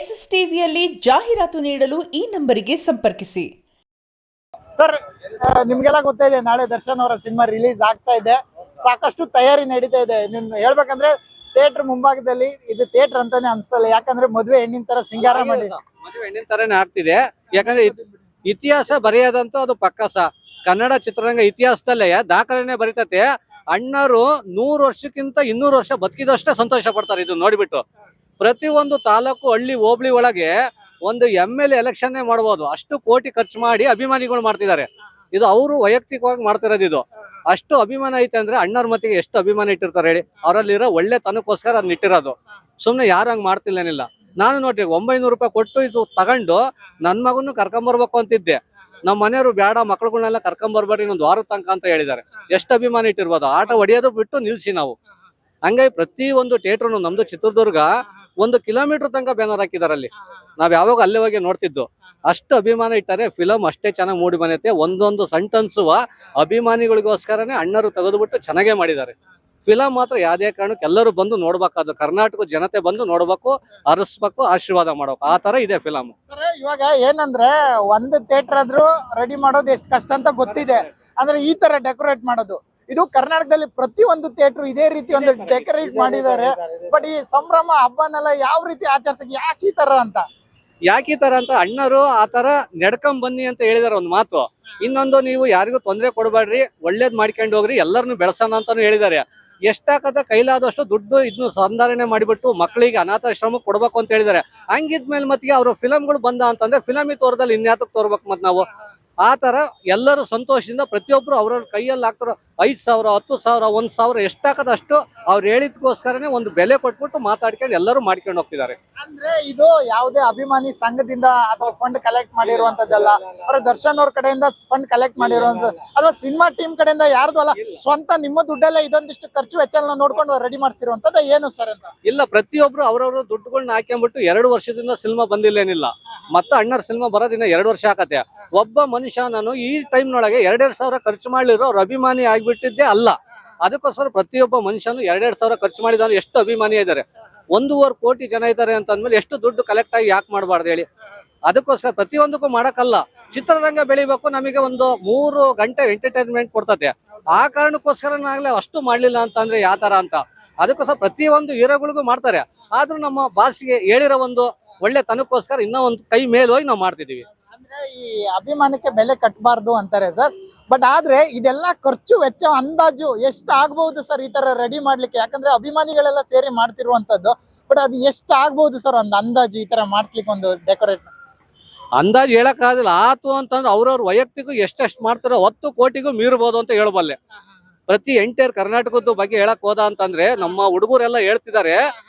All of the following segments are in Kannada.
ಎಸ್ಎಸ್ ಟಿವಿಯಲ್ಲಿ ಜಾಹೀರಾತು ನೀಡಲು ಈ ನಂಬರಿಗೆ ಸಂಪರ್ಕಿಸಿ. ಸರ್, ನಿಮ್ಗೆಲ್ಲ ಗೊತ್ತಾ ಇದೆ, ನಾಳೆ ದರ್ಶನ್ ಅವರ ಸಿನಿಮಾ ರಿಲೀಸ್ ಆಗ್ತಾ ಇದೆ. ಸಾಕಷ್ಟು ತಯಾರಿ ನಡೀತಾ ಇದೆ. ನಿಮ್ ಹೇಳ್ಬೇಕಂದ್ರೆ ಥಿಯೇಟರ್ ಮುಂಭಾಗದಲ್ಲಿ ಇದು ಥಿಯೇಟರ್ ಅಂತಾನೆ ಅನ್ಸಲ್ಲ. ಯಾಕಂದ್ರೆ ಮದುವೆ ಹೆಣ್ಣಿನ ತರ ಸಿಂಗಾರ ಮಾಡಿ ಮದುವೆ ಹೆಣ್ಣಿನ ತರನೇ ಆಗ್ತಿದೆ. ಯಾಕಂದ್ರೆ ಇತಿಹಾಸ ಬರೆಯೋದಂತೂ ಅದು ಪಕ್ಕಸ. ಕನ್ನಡ ಚಿತ್ರರಂಗ ಇತಿಹಾಸದಲ್ಲೇ ದಾಖಲೆನೆ ಬರೀತತೆ. ಅಣ್ಣರು 100 ವರ್ಷಕ್ಕಿಂತ 200 ವರ್ಷ ಬದುಕಿದಷ್ಟೇ ಸಂತೋಷ ಪಡ್ತಾರೆ ಇದು ನೋಡ್ಬಿಟ್ಟು. ಪ್ರತಿ ಒಂದು ತಾಲೂಕು ಹಳ್ಳಿ ಹೋಬಳಿ ಒಳಗೆ ಒಂದು MLA ಎಲೆಕ್ಷನ್ ಮಾಡಬಹುದು, ಅಷ್ಟು ಕೋಟಿ ಖರ್ಚು ಮಾಡಿ ಅಭಿಮಾನಿಗಳು ಮಾಡ್ತಿದ್ದಾರೆ. ಇದು ಅವರು ವೈಯಕ್ತಿಕವಾಗಿ ಮಾಡ್ತಿರೋದು. ಇದು ಅಷ್ಟು ಅಭಿಮಾನ ಐತೆ ಅಂದ್ರೆ ಅಣ್ಣರ ಮತ್ತಿಗೆ ಎಷ್ಟು ಅಭಿಮಾನ ಇಟ್ಟಿರ್ತಾರೆ ಹೇಳಿ. ಅವರಲ್ಲಿರೋ ಒಳ್ಳೆ ತನಕ್ಕೋಸ್ಕರ ಅದನ್ನ ಇಟ್ಟಿರೋದು. ಸುಮ್ನೆ ಯಾರು ಹಂಗ್ ಮಾಡ್ತಿಲ್ಲೇನಿಲ್ಲ. ನಾನು ನೋಡ್ರಿ 900 ರೂಪಾಯಿ ಕೊಟ್ಟು ಇದು ತಗೊಂಡು ನನ್ ಮಗನ್ನು ಕರ್ಕೊಂಬರ್ಬೇಕು ಅಂತಿದ್ದೆ. ನಮ್ಮ ಮನೆಯವರು ಬೇಡ, ಮಕ್ಳುಗಳನ್ನೆಲ್ಲ ಕರ್ಕೊಂಬರ್ಬೇಡಿ ಇನ್ನೊಂದು ವಾರದ ತನಕ ಅಂತ ಹೇಳಿದ್ದಾರೆ. ಎಷ್ಟು ಅಭಿಮಾನ ಇಟ್ಟಿರ್ಬೋದು. ಆಟ ಹೊಡಿಯೋದು ಬಿಟ್ಟು ನಿಲ್ಸಿ ನಾವು. ಹಂಗಾಗಿ ಪ್ರತಿ ಒಂದು ಥಿಯೇಟರ್ನು ನಮ್ದು ಚಿತ್ರದುರ್ಗ 1 ಕಿಲೋಮೀಟರ್ ತನಕ ಬ್ಯಾನರ್ ಹಾಕಿದಾರೆ. ಅಲ್ಲಿ ನಾವ್ ಯಾವಾಗ ಅಲ್ಲೇ ಹೋಗಿ ನೋಡ್ತಿದ್ದು. ಅಷ್ಟು ಅಭಿಮಾನ ಇಟ್ಟಾರೆ. ಫಿಲಮ್ ಅಷ್ಟೇ ಚೆನ್ನಾಗಿ ಮೂಡಿ ಬಂದೈತೆ. ಒಂದೊಂದು ಸೆಂಟೆನ್ಸುವ ಅಭಿಮಾನಿಗಳಿಗೋಸ್ಕರನೇ ಅಣ್ಣರು ತೆಗೆದುಬಿಟ್ಟು ಚೆನ್ನಾಗೇ ಮಾಡಿದ್ದಾರೆ. ಫಿಲಮ್ ಮಾತ್ರ ಯಾವ್ದೇ ಕಾರಣಕ್ಕೆ ಎಲ್ಲರೂ ಬಂದು ನೋಡ್ಬೇಕಾದ್ರು. ಕರ್ನಾಟಕ ಜನತೆ ಬಂದು ನೋಡ್ಬೇಕು, ಅರಸ್ಬೇಕು, ಆಶೀರ್ವಾದ ಮಾಡ್ಬೇಕು. ಆ ತರ ಇದೆ ಫಿಲಮ್. ಸರ್, ಇವಾಗ ಏನಂದ್ರೆ ಒಂದು ಥಿಯೇಟರ್ ಆದ್ರೂ ರೆಡಿ ಮಾಡೋದು ಎಷ್ಟು ಕಷ್ಟ ಅಂತ ಗೊತ್ತಿದೆ. ಅಂದ್ರೆ ಈ ತರ ಡೆಕೋರೇಟ್ ಮಾಡೋದು, ಇದು ಕರ್ನಾಟಕದಲ್ಲಿ ಪ್ರತಿ ಒಂದು ಥಿಯೇಟರ್ ಇದೇ ರೀತಿ ಒಂದು ಡೆಕೋರೇಟ್ ಮಾಡಿದ್ದಾರೆ. ಬಟ್ ಈ ಸಂಭ್ರಮ ಹಬ್ಬನೆಲ್ಲ ಯಾವ ರೀತಿ ಆಚರಿಸಕ್ಕೆ ಯಾಕೆ ಈ ತರ ಅಂತ ಅಣ್ಣರು ಆ ತರ ನಡ್ಕೊಂಡ್ ಬನ್ನಿ ಅಂತ ಹೇಳಿದಾರೆ ಒಂದು ಮಾತು. ಇನ್ನೊಂದು, ನೀವು ಯಾರಿಗೂ ತೊಂದರೆ ಕೊಡಬೇಡ್ರಿ, ಒಳ್ಳೇದ್ ಮಾಡ್ಕೊಂಡು ಹೋಗ್ರಿ, ಎಲ್ಲರನ್ನು ಬೆಳೆಸೋಣ ಅಂತಾನು ಹೇಳಿದ್ದಾರೆ. ಎಷ್ಟಾಗತ್ತ ಕೈಲಾದಷ್ಟು ದುಡ್ಡು ಇದನ್ನು ಸಂಧಾರಣೆ ಮಾಡಿಬಿಟ್ಟು ಮಕ್ಕಳಿಗೆ ಅನಾಥಾಶ್ರಮಕ್ಕೆ ಕೊಡ್ಬೇಕು ಅಂತ ಹೇಳಿದ್ದಾರೆ. ಹಂಗಿದ್ಮೇಲೆ ಮತ್ತಿಗೆ ಅವ್ರ ಫಿಲಮ್ಗಳು ಬಂದ ಅಂತಂದ್ರೆ ಫಿಲಮಿ ತೋರದಲ್ಲಿ ಇನ್ಯಾತಕ್ಕೆ ತೋರ್ಬೇಕು ಮತ್ ನಾವು. ಆ ತರ ಎಲ್ಲರೂ ಸಂತೋಷದಿಂದ ಪ್ರತಿಯೊಬ್ರು ಅವ್ರವ್ರ ಕೈಯಲ್ಲಿ ಹಾಕ್ತಾರೋ 5,000, 10,000, 1,000 ಎಷ್ಟಾಕದಷ್ಟು ಅವ್ರು ಹೇಳಿದ್ಕೋಸ್ಕರನೇ ಒಂದು ಬೆಲೆ ಕೊಟ್ಬಿಟ್ಟು ಮಾತಾಡ್ಕೊಂಡು ಎಲ್ಲರೂ ಮಾಡ್ಕೊಂಡು ಹೋಗ್ತಿದ್ದಾರೆ. ಅಂದ್ರೆ ಇದು ಯಾವುದೇ ಅಭಿಮಾನಿ ಸಂಘದಿಂದ ಅಥವಾ ಫಂಡ್ ಕಲೆಕ್ಟ್ ಮಾಡಿರುವಂತದ್ದಲ್ಲ. ಅವ್ರ ದರ್ಶನ್ ಅವ್ರ ಕಡೆಯಿಂದ ಫಂಡ್ ಕಲೆಕ್ಟ್ ಮಾಡಿರುವಂತದ್ದು ಅಥವಾ ಸಿನಿಮಾ ಟೀಮ್ ಕಡೆಯಿಂದ ಯಾರ್ದು ಅಲ್ಲ, ಸ್ವಂತ ನಿಮ್ಮ ದುಡ್ಡೆಲ್ಲ ಇದೊಂದಿಷ್ಟು ಖರ್ಚು ವೆಚ್ಚ ನೋಡ್ಕೊಂಡು ರೆಡಿ ಮಾಡ್ತಿರುವಂತದ್ದು ಏನು ಸರ್ ಅಂತ? ಇಲ್ಲ, ಪ್ರತಿಯೊಬ್ರು ಅವ್ರವ್ರ ದುಡ್ಡುಗಳನ್ನ ಹಾಕ್ಕೊಂಡ್ಬಿಟ್ಟು 2 ವರ್ಷದಿಂದ ಸಿನಿಮಾ ಬಂದಿಲ್ಲೇನಿಲ್ಲ. ಮತ್ತೆ ಅಣ್ಣರ ಸಿನಿಮಾ ಬರೋದಿನ್ನ 2 ವರ್ಷ ಆಗತ್ತೆ. ಒಬ್ಬ ಮನುಷ್ಯ ನಾನು ಈ ಟೈಮ್ನೊಳಗೆ 2,000 ಖರ್ಚು ಮಾಡ್ಲಿರೋ ಅವ್ರ ಅಭಿಮಾನಿ ಆಗ್ಬಿಟ್ಟಿದ್ದೆ ಅಲ್ಲ. ಅದಕ್ಕೋಸ್ಕರ ಪ್ರತಿಯೊಬ್ಬ ಮನುಷ್ಯನು 2,000 ಖರ್ಚು ಮಾಡಿದವನು ಎಷ್ಟು ಅಭಿಮಾನಿ ಇದ್ದಾರೆ. 1.5 ಕೋಟಿ ಜನ ಇದ್ದಾರೆ ಅಂತ ಅಂದ್ಮೇಲೆ ಎಷ್ಟು ದುಡ್ಡು ಕಲೆಕ್ಟ್ ಆಗಿ ಯಾಕೆ ಮಾಡಬಾರ್ದು ಹೇಳಿ. ಅದಕ್ಕೋಸ್ಕರ ಪ್ರತಿಯೊಂದಕ್ಕೂ ಮಾಡಕ್ಕಲ್ಲ. ಚಿತ್ರರಂಗ ಬೆಳಿಬೇಕು, ನಮಗೆ ಒಂದು 3 ಗಂಟೆ ಎಂಟರ್ಟೈನ್ಮೆಂಟ್ ಕೊಡ್ತದೆ. ಆ ಕಾರಣಕ್ಕೋಸ್ಕರನಾಗ್ಲೇ ಅಷ್ಟು ಮಾಡ್ಲಿಲ್ಲ ಅಂತಂದ್ರೆ ಯಾವ ತರ ಅಂತ. ಅದಕ್ಕೋಸ್ಕರ ಪ್ರತಿಯೊಂದು ಹೀರೋಗಳಿಗೂ ಮಾಡ್ತಾರೆ. ಆದ್ರೂ ನಮ್ಮ ಬಾಸ್ಗೆ ಹೇಳಿರೋ ಒಂದು ಒಳ್ಳೆ ತನಕ್ಕೋಸ್ಕರ ಇನ್ನೂ ಒಂದು ಕೈ ಮೇಲೆ ಹೋಗಿ ನಾವು ಮಾಡ್ತಿದೀವಿ. ಅಂದ್ರೆ ಈ ಅಭಿಮಾನಕ್ಕೆ ಬೆಲೆ ಕಟ್ಟಬಾರ್ದು ಅಂತಾರೆ ಸರ್. ಬಟ್ ಆದ್ರೆ ಇದೆಲ್ಲ ಖರ್ಚು ವೆಚ್ಚ ಅಂದಾಜು ಎಷ್ಟು ಆಗ್ಬಹುದು ಸರ್ ಈ ತರ ರೆಡಿ ಮಾಡ್ಲಿಕ್ಕೆ? ಯಾಕಂದ್ರೆ ಅಭಿಮಾನಿಗಳೆಲ್ಲ ಸೇರಿ ಮಾಡ್ತಿರುವಂತದ್ದು. ಬಟ್ ಅದು ಎಷ್ಟು ಆಗ್ಬಹುದು ಸರ್ ಒಂದು ಅಂದಾಜು ಈ ತರ ಮಾಡಿಸ್ಲಿಕ್ಕೆ ಒಂದು ಡೆಕೋರೇಟ್? ಅಂದಾಜು ಹೇಳಕ್ಕಾಗಲ್ಲ. ಆತು ಅಂತಂದ್ರೆ ಅವ್ರವ್ರ ವೈಯಕ್ತಿಕ ಎಷ್ಟೆಷ್ಟು ಮಾಡ್ತಾರೋ 10 ಕೋಟಿಗೂ ಮೀರ್ಬೋದು ಅಂತ ಹೇಳಬಲ್ಲೆ. ಪ್ರತಿ ಎಂಟೈರ್ ಕರ್ನಾಟಕದ ಬಗ್ಗೆ ಹೇಳಕ್ ಹೋದ ಅಂತಂದ್ರೆ ನಮ್ಮ ಹುಡುಗರೆಲ್ಲ ಹೇಳ್ತಿದ್ದಾರೆ.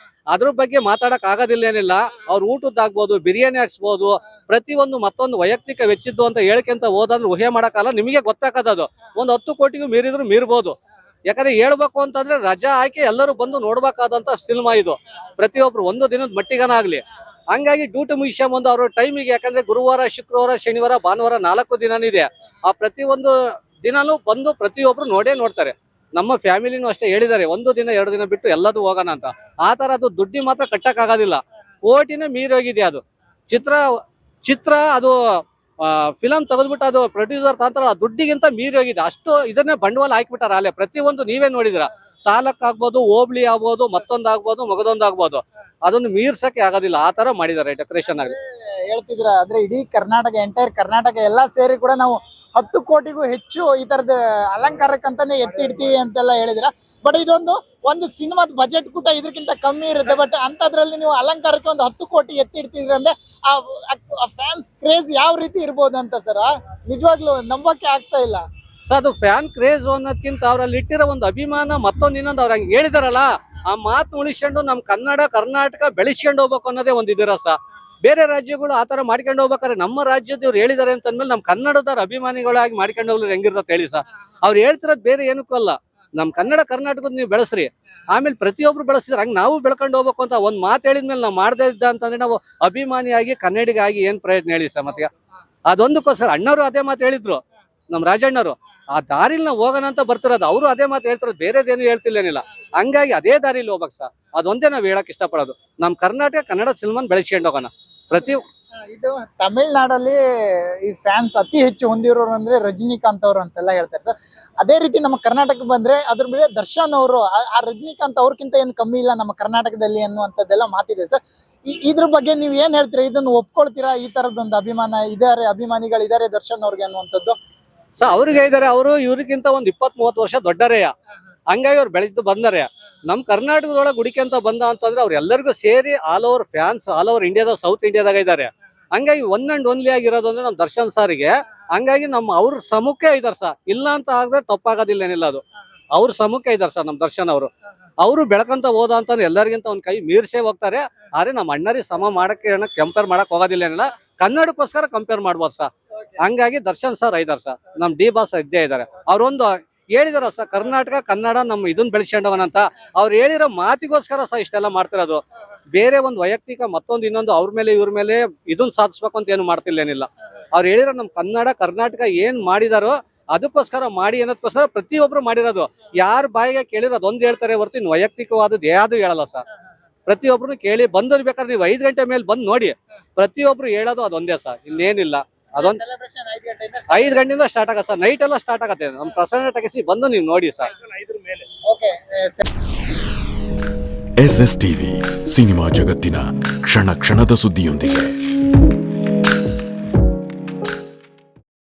ಅದ್ರ ಬಗ್ಗೆ ಮಾತಾಡಕ್ ಆಗೋದಿಲ್ಲ ಏನಿಲ್ಲ. ಅವ್ರ ಊಟದ್ದಾಗ್ಬೋದು, ಬಿರಿಯಾನಿ ಹಾಕ್ಸ್ಬೋದು, ಪ್ರತಿಯೊಂದು ಮತ್ತೊಂದು ವೈಯಕ್ತಿಕ ವೆಚ್ಚಿದ್ದು ಅಂತ ಹೇಳ್ಕೊಂತ ಹೋದಂದ್ರೆ ಊಹೆ ಮಾಡಕ್ಕಲ್ಲ. ನಿಮಗೆ ಗೊತ್ತಾಗತ್ತದು. ಒಂದು 10 ಕೋಟಿಗೂ ಮೀರಿದ್ರು ಮೀರ್ಬೋದು. ಯಾಕಂದ್ರೆ ಹೇಳ್ಬೇಕು ಅಂತಂದ್ರೆ ರಜಾ ಹಾಕಿ ಎಲ್ಲರೂ ಬಂದು ನೋಡ್ಬೇಕಾದಂತ ಸಿನಿಮಾ ಇದು. ಪ್ರತಿಯೊಬ್ರು ಒಂದು ದಿನದ ಮಟ್ಟಿಗನ ಆಗ್ಲಿ. ಹಂಗಾಗಿ ಡ್ಯೂಟಿ ಮುಗಿಸ್ಕೊಂಬಂದು ಅವ್ರ ಟೈಮಿಗೆ, ಯಾಕಂದ್ರೆ ಗುರುವಾರ, ಶುಕ್ರವಾರ, ಶನಿವಾರ, ಭಾನುವಾರ 4 ದಿನನಿದೆ. ಆ ಪ್ರತಿಯೊಂದು ದಿನಾನು ಬಂದು ಪ್ರತಿಯೊಬ್ರು ನೋಡ್ತಾರೆ. ನಮ್ಮ ಫ್ಯಾಮಿಲಿನೂ ಅಷ್ಟೇ ಹೇಳಿದ್ದಾರೆ, 1 ದಿನ 2 ದಿನ ಬಿಟ್ಟು ಎಲ್ಲದೂ ಹೋಗೋಣ ಅಂತ. ಆ ತರ ಅದು ದುಡ್ಡಿ ಮಾತ್ರ ಕಟ್ಟಕ್ ಆಗೋದಿಲ್ಲ. ಕೋಟಿನೇ ಮೀರೋಗಿದೆ ಅದು. ಚಿತ್ರ ಅದು ಫಿಲಮ್ ತೆಗೆದ್ಬಿಟ್ಟು ಅದು ಪ್ರೊಡ್ಯೂಸರ್ ತಾಂತರ ದುಡ್ಡಿಗಿಂತ ಮೀರಿ ಹೋಗಿದೆ. ಅಷ್ಟು ಇದನ್ನೇ ಬಂಡವಾಳ ಹಾಕ್ಬಿಟ್ಟಾರ ಅಲ್ಲೇ. ಪ್ರತಿಯೊಂದು ನೀವೇ ನೋಡಿದ್ರ, ತಾಲೂಕ್ ಆಗ್ಬೋದು, ಹೋಬ್ಳಿ ಆಗ್ಬೋದು, ಮತ್ತೊಂದು ಆಗ್ಬೋದು, ಮಗದೊಂದು ಆಗ್ಬೋದು, ಅದನ್ನು ಮೀರ್ಸಕ್ಕೆ ಆಗೋದಿಲ್ಲ. ಆ ತರ ಮಾಡಿದ್ದಾರೆ ಡೆಕೋರೇಷನ್ ಆಗಿ. ಹೇಳ್ತಿದ್ರ ಅಂದ್ರೆ ಇಡೀ ಕರ್ನಾಟಕ, ಎಂಟೈರ್ ಕರ್ನಾಟಕ ಎಲ್ಲಾ ಸೇರಿ ಕೂಡ ನಾವು 10 ಕೋಟಿಗೂ ಹೆಚ್ಚು ಈ ತರದ ಅಲಂಕಾರಕ್ಕಂತಾನೆ ಎತ್ತಿಡ್ತೀವಿ ಅಂತೆಲ್ಲ ಹೇಳಿದ್ರ. ಬಟ್ ಒಂದು ಸಿನಿಮಾದ ಬಜೆಟ್ ಕೂಡ ಇದಕ್ಕಿಂತ ಕಮ್ಮಿ ಇರುತ್ತೆ. ಬಟ್ ಅಂತದ್ರಲ್ಲಿ ನೀವು ಅಲಂಕಾರಕ್ಕೆ ಒಂದು 10 ಕೋಟಿ ಎತ್ತಿಡ್ತಿದ್ರ ಅಂದ್ರೆ ಆ ಫ್ಯಾನ್ಸ್ ಕ್ರೇಜ್ ಯಾವ ರೀತಿ ಇರ್ಬೋದು ಅಂತ ಸರ್ ನಿಜವಾಗ್ಲೂ ನಂಬಕ್ಕೆ ಆಗ್ತಾ ಇಲ್ಲ. ಸೊ ಅದು ಫ್ಯಾನ್ ಕ್ರೇಜ್ ಅನ್ನೋದಕ್ಕಿಂತ ಅವ್ರಲ್ಲಿ ಇಟ್ಟಿರೋ ಒಂದು ಅಭಿಮಾನ ಮತ್ತೊಂದು ಇನ್ನೊಂದು ಅವ್ರ ಹಂಗೆ ಹೇಳಿದಾರಲ್ಲ, ಆ ಮಾತು ಉಳಿಸ್ಕೊಂಡು ನಮ್ ಕರ್ನಾಟಕ ಬೆಳೆಸ್ಕೊಂಡು ಹೋಗ್ಬೇಕು ಅನ್ನೋದೇ ಒಂದು ಇದಿರಸ. ಬೇರೆ ರಾಜ್ಯಗಳು ಆತರ ಮಾಡ್ಕೊಂಡು ಹೋಗ್ಬೇಕಾದ್ರೆ ನಮ್ಮ ರಾಜ್ಯದವ್ರು ಹೇಳಿದಾರೆ ಅಂತಂದ್ಮೇಲೆ ನಮ್ ಕನ್ನಡದವ್ರ ಅಭಿಮಾನಿಗಳಾಗಿ ಮಾಡ್ಕೊಂಡು ಹೋಗ್ಲಿ ಹೆಂಗಿರ್ತದೆ ಹೇಳಿ ಸರ್. ಅವ್ರು ಹೇಳ್ತಿರೋದು ಬೇರೆ ಏನಕ್ಕೂ ಅಲ್ಲ. ನಮ್ ಕನ್ನಡದ ನೀವು ಬೆಳೆಸ್ರಿ, ಆಮೇಲೆ ಪ್ರತಿಯೊಬ್ರು ಬೆಳೆಸಿದ್ರೆ ಹಂಗೆ ನಾವು ಬೆಳ್ಕೊಂಡು ಹೋಗ್ಬೇಕು ಅಂತ ಒಂದ್ ಮಾತು ಹೇಳಿದ್ಮೇಲೆ ನಾವು ಮಾಡದೇ ಇದ್ದ ಅಂತಂದ್ರೆ ನಾವು ಅಭಿಮಾನಿಯಾಗಿ ಕನ್ನಡಿಗಾಗಿ ಏನ್ ಪ್ರಯತ್ನ ಹೇಳಿ ಸರ್. ಮತ್ತೆ ಅದೊಂದಕ್ಕೋಸ್ಕರ ಅಣ್ಣವರು ಅದೇ ಮಾತು ಹೇಳಿದ್ರು, ನಮ್ ರಾಜಣ್ಣರು. ಆ ದಾರಿಲಿ ನಾವು ಹೋಗೋಣ ಅಂತ ಬರ್ತಿರೋದು. ಅವರು ಅದೇ ಮಾತು ಹೇಳ್ತಿರೋದು, ಬೇರೆದೇನು ಹೇಳ್ತಿಲ್ಲೇನಿಲ್ಲ. ಹಂಗಾಗಿ ಅದೇ ದಾರಿಲಿ ಹೋಗ್ಬೇಕು ಸರ್. ಅದೊಂದೇ ನಾವ್ ಹೇಳಕ್ ಇಷ್ಟಪಡೋದು. ನಮ್ ಕರ್ನಾಟಕ ಕನ್ನಡ ಸಿನಿಮಾನ್ ಬೆಳೆಸ್ಕೊಂಡು ಹೋಗೋಣ. ಪ್ರತಿ ಇದು ತಮಿಳ್ನಾಡಲ್ಲಿ ಈ ಫ್ಯಾನ್ಸ್ ಅತಿ ಹೆಚ್ಚು ಹೊಂದಿರೋರು ಅಂದ್ರೆ ರಜನಿಕಾಂತ್ ಅವರು ಅಂತೆಲ್ಲ ಹೇಳ್ತಾರೆ ಸರ್. ಅದೇ ರೀತಿ ನಮ್ಮ ಕರ್ನಾಟಕಕ್ಕೆ ಬಂದ್ರೆ ಅದ್ರ ಮೇಲೆ ದರ್ಶನ್ ಅವರು ಆ ರಜನಿಕಾಂತ್ ಅವ್ರಕ್ಕಿಂತ ಏನು ಕಮ್ಮಿ ಇಲ್ಲ ನಮ್ಮ ಕರ್ನಾಟಕದಲ್ಲಿ ಅನ್ನುವಂಥದ್ದೆಲ್ಲ ಮಾತಿದೆ ಸರ್. ಇದ್ರ ಬಗ್ಗೆ ನೀವು ಏನ್ ಹೇಳ್ತೀರಾ? ಇದನ್ನು ಒಪ್ಕೊಳ್ತೀರಾ? ಈ ತರದೊಂದು ಅಭಿಮಾನಿಗಳಿದ್ದಾರೆ ದರ್ಶನ್ ಅವ್ರಿಗೆ ಅನ್ನುವಂಥದ್ದು. ಅವ್ರಿಗೆ ಇದಾರೆ, ಅವರು ಇವ್ರಿಗಿಂತ ಒಂದ್ 20-30 ವರ್ಷ ದೊಡ್ಡರೆಯ, ಹಂಗಾಗಿ ಅವ್ರು ಬೆಳೆದು ಬಂದರೆ. ನಮ್ ಕರ್ನಾಟಕದೊಳಗೆ ಗುಡಿಕೆ ಅಂತ ಬಂದ ಅಂತಂದ್ರೆ ಅವ್ರು ಎಲ್ಲರಿಗೂ ಸೇರಿ all over fans all over ಇಂಡಿಯಾದ ಸೌತ್ ಇಂಡಿಯಾದಾಗ ಇದ್ದಾರೆ. ಹಂಗಾಗಿ ಒನ್ ಅಂಡ್ ಓನ್ಲಿ ಆಗಿರೋದು ಅಂದ್ರೆ ನಮ್ ದರ್ಶನ್ ಸಾರಿಗೆ. ಹಂಗಾಗಿ ಅವ್ರ ಸಮುಖೆ ಇದಾರೆ ಸರ್, ಇಲ್ಲ ಅಂತ ಆದ್ರೆ ತಪ್ಪಾಗೋದಿಲ್ಲ ಏನಿಲ್ಲ. ಅದು ಅವ್ರ ಸಮುಖೆ ಇದಾರೆ ಸರ್ ನಮ್ ದರ್ಶನ್ ಅವರು ಬೆಳಕಂತ ಹೋದ ಅಂತ ಎಲ್ಲರಿಗಿಂತ ಒಂದ್ ಕೈ ಮೀರ್ಸೇ ಹೋಗ್ತಾರೆ. ಆದ್ರೆ ನಮ್ಮ ಅಣ್ಣರಿಗೆ ಸಮ ಮಾಡಕ್ಕೆ ಕಂಪೇರ್ ಮಾಡಕ್ ಹೋಗೋದಿಲ್ಲ ಏನಿಲ್ಲ, ಕನ್ನಡಕ್ಕೋಸ್ಕರ ಕಂಪೇರ್ ಮಾಡ್ಬೋದು ಸರ್. ಹಂಗಾಗಿ ದರ್ಶನ್ ಸರ್ ಇದಾರೆ ಸರ್, ನಮ್ ಡಿ ಬಾಸ್ ಇದ್ದೇ ಇದಾರೆ. ಅವ್ರೊಂದು ಹೇಳಿದಾರ ಸರ್, ಕರ್ನಾಟಕ ಕನ್ನಡ ನಮ್ಮ ಇದನ್ನ ಬೆಳೆಸ್ಕೊಂಡವನಂತ ಅವ್ರು ಹೇಳಿರೋ ಮಾತಿಗೋಸ್ಕರ ಸಹ ಇಷ್ಟೆಲ್ಲ ಮಾಡ್ತಿರೋದು. ಬೇರೆ ಒಂದು ವೈಯಕ್ತಿಕ ಮತ್ತೊಂದು ಇನ್ನೊಂದು ಅವ್ರ ಮೇಲೆ ಇವ್ರ ಮೇಲೆ ಇದನ್ನ ಸಾಧಿಸ್ಬೇಕು ಅಂತ ಏನು ಮಾಡ್ತಿಲ್ಲ ಏನಿಲ್ಲ. ಅವ್ರು ಹೇಳಿರೋ ನಮ್ ಕನ್ನಡ ಕರ್ನಾಟಕ ಏನ್ ಮಾಡಿದಾರೋ ಅದಕ್ಕೋಸ್ಕರ ಮಾಡಿ ಅನ್ನೋದಕ್ಕೋಸ್ಕರ ಪ್ರತಿಯೊಬ್ರು ಮಾಡಿರೋದು. ಯಾರ ಬಾಯಿಗೆ ಕೇಳಿರೋ ಅದೊಂದು ಹೇಳ್ತಾರೆ ಹೊರತು ಇನ್ನು ವೈಯಕ್ತಿಕವಾದದ್ದು ಯಾವ್ದು ಹೇಳಲ್ಲ ಸರ್. ಪ್ರತಿಯೊಬ್ರು ಕೇಳಿ ಬಂದು ಬೇಕಾದ್ರೆ ನೀವು 5 ಗಂಟೆ ಮೇಲೆ ಬಂದು ನೋಡಿ, ಪ್ರತಿಯೊಬ್ರು ಹೇಳೋದು ಅದೊಂದೇ ಸರ್, ಇನ್ನೇನಿಲ್ಲ. ಅದೊಂದು 5 ಗಂಟೆಯಿಂದ ಸ್ಟಾರ್ಟ್ ಆಗತ್ತೆ ಸರ್, ನೈಟ್ ಎಲ್ಲ ಸ್ಟಾರ್ಟ್ ಆಗತ್ತೆ. ನಮ್ಮ ಪ್ರಸನ್ನ ಟೆಗೆಸಿ ಬಂದು ನೀವು ನೋಡಿ ಸರ್. SS ಟಿವಿ ಸಿನಿಮಾ ಜಗತ್ತಿನ ಕ್ಷಣ ಕ್ಷಣದ ಸುದ್ದಿಯೊಂದಿಗೆ.